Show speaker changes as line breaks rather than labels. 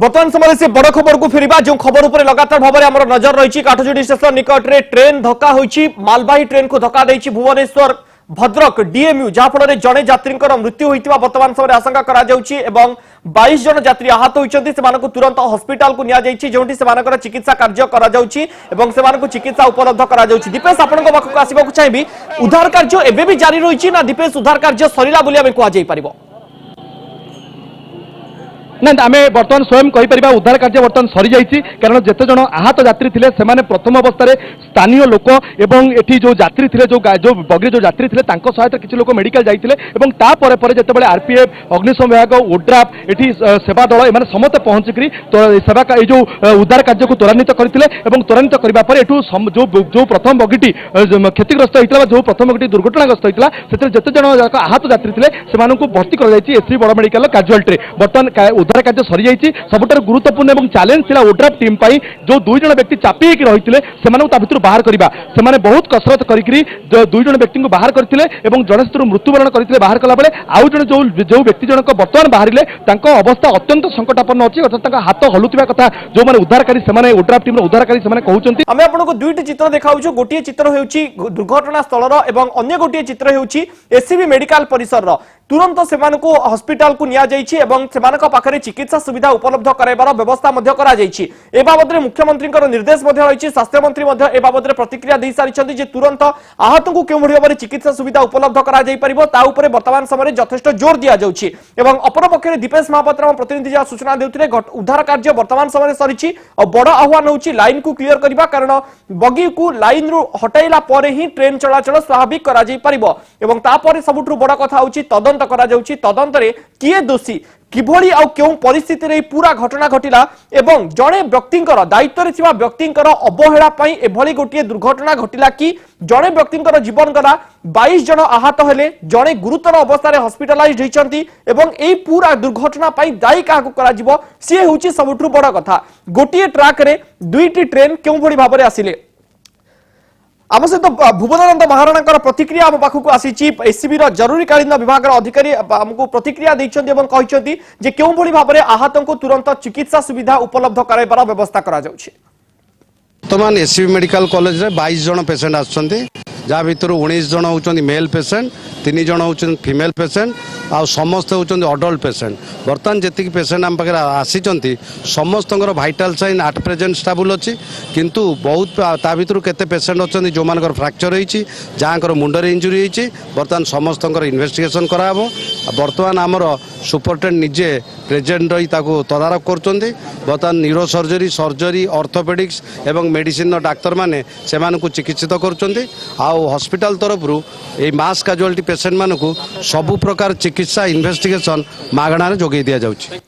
बर्तमान समय से बड़ खबर को फेरिबा जो खबर उपर लगातार भाव में आमर नजर रही काठजोड़ी स्टेशन निकट में ट्रेन धक्का होईची मालवाही ट्रेन को धक्का देईची भुवनेश्वर भद्रक डीएमयू जहाँफल जड़े यात्री मृत्यु होता बर्तमान समय आशंका करा जाउची एवं 22 जन यात्री आहत होती तुरंत हॉस्पिटल को निया चिकित्सा कार्य करा जाउची एवं सेमानकु चिकित्सा उपलब्ध करा जाउची। दीपेश आपण पाखक आसबाक चाहिए उद्धार कार्य एबे भी जारी रही ना दीपेश उद्धार कार्य सरिला बोली आमे कह जाई परिबो
ना आम बर्तमान स्वयं कहीपर उद्धार कार्य बर्तमान सरी जाइए कारण जिते जन आहत यात्री थे से प्रथम अवस्था स्थानीय लोक एवं एठी जो यात्री थे जो बगरी जो यात्री थे सहायता किसी लोक मेडिकल जाते जिते आरपीएफ अग्निशम विभाग ओड्राफ एठी सेवा दल एम समस्त पहुंचिक सेवा जो उद्धार कार्य को त्वरान्वित करते त्वरान्वित करने जो प्रथम बगीटी क्षतिग्रस्त होता जो प्रथम बगीटी दुर्घटनाग्रस्त होता से जिते जन आहत यात्री थे से भर्ती कर एससी बड़ मेडिकल काजुआलिटी बर्तमान उद्धार कार्य सरी जाइए सबुठ गुरुत्वपूर्ण और चैलेंज था ओड्राफ टीम जो 2 जन व्यक्ति चापी रही से बाहर करवा से बहुत कसरत करके 2 जन व्यक्ति को बाहर करते जड़े से मृत्युवरण करते बाहर कला आउ जन जो व्यक्ति जनक बर्तमान बाहर अवस्था अत्यंत संकटापन्न अच्छी अर्थात हाथ हलुवा कथा जो मैंने उद्धारकारी से ओड्राफ टीम उद्धारकारी से कहते
आम आपको 2टी चित्र देखा गोटे चित्र हो दुर्घटना स्थल अन्य गोटे चित्र हो एससीबी मेडिकल परिसर तुरंत से हॉस्पिटल को निया जाइछि एवं सेमानक पाखरे चिकित्सा सुविधा उपलब्ध कराइबार व्यवस्था मध्य करा जाइछि। ए बाबद मुख्यमंत्री निर्देश मध्य रही स्वास्थ्य मंत्री ए बाबद प्रतिक्रिया दे सारी जे तुरंत आहत को केउ भाव में चिकित्सा सुविधा उपलब्ध करा जाई परिबो ता उपरे वर्तमान समय यथेष्ट जोर दिया जाउछि एवं अपर पक्षरे दीपेश महापात्र हम प्रतिनिधि जा सूचना देउथिले उद्धार कार्य वर्तमान समय सरीछि और बड़ आह्वान होछि लाइन को क्लियर करबा कारण बगी को लाइन रु हटाइला परे ही ट्रेन चलाचल स्वाभाविक करा जाई परिबो एवं तापर सबुठु बड़ कथा होछि तदंत करा जाउछि तदंतरे किए दोषी किभली आउ क्यों परिस्थिति रे पूरा घटना घटिला एवं जड़े व्यक्तिंकर दायित्व रे व्यक्तिंकर अवहेला पई एभली गोटिए दुर्घटना घटिला कि जड़े व्यक्तिंकर जीवन गला 22 जन आहत हेले जड़े गुरुतर अवस्था रे हॉस्पिटलाइज्ड होइचंती एवं एई पूरा दुर्घटना पई दायी काकु करा जिवो से होउची सबुठु बड़ कथा गोटिए ट्रैक रे 2टी ट्रेन क्यों भली भाबरे आसिले आम सहित भुवनानंद महाराणा प्रतिक्रिया आम पाखक आसी एससीबी जरूरीकालीन विभाग अधिकारी आमको प्रतिक्रिया कहते जे क्यों भली भाव में आहत को तुरंत चिकित्सा सुविधा उपलब्ध कराइबार व्यवस्था करा जाउछि।
वर्तमान एससीबी मेडिकल कॉलेज रे 22 जन पेसेंट आछंती जहाँ भर 19 जन होती मेल पेसेंट 3 जन होती फीमेल पेसेंट आ समस्त होती अडल्ट पेसेंट बर्तमान जी पेसेंट आम पाखे आसी समस्त भाइटाल साइन आट प्रेजेंट स्टेबल अच्छी किंतु बहुत ता भर केते पेसेंट अच्छा जो मान फ्रैक्चर होती जहाँ मुंडर इंजुरी होती बर्तमान समस्त इन्वेस्टिगेशन कराब बर्तमान आमर सुपरटेंडेंट निजे प्रेजेंट रही तदारख कर बर्तमान न्यूरो सर्जरी सर्जरी ऑर्थोपेडिक्स एवं मेडिसिन डाक्तर माने से चिकित्सित कर हॉस्पिटल तरफ मास काजुआलिटी पेसेंट मानक सबु प्रकार चिकित्सा इन्वेस्टिगेशन मागणार जोगे दिया जाउछि।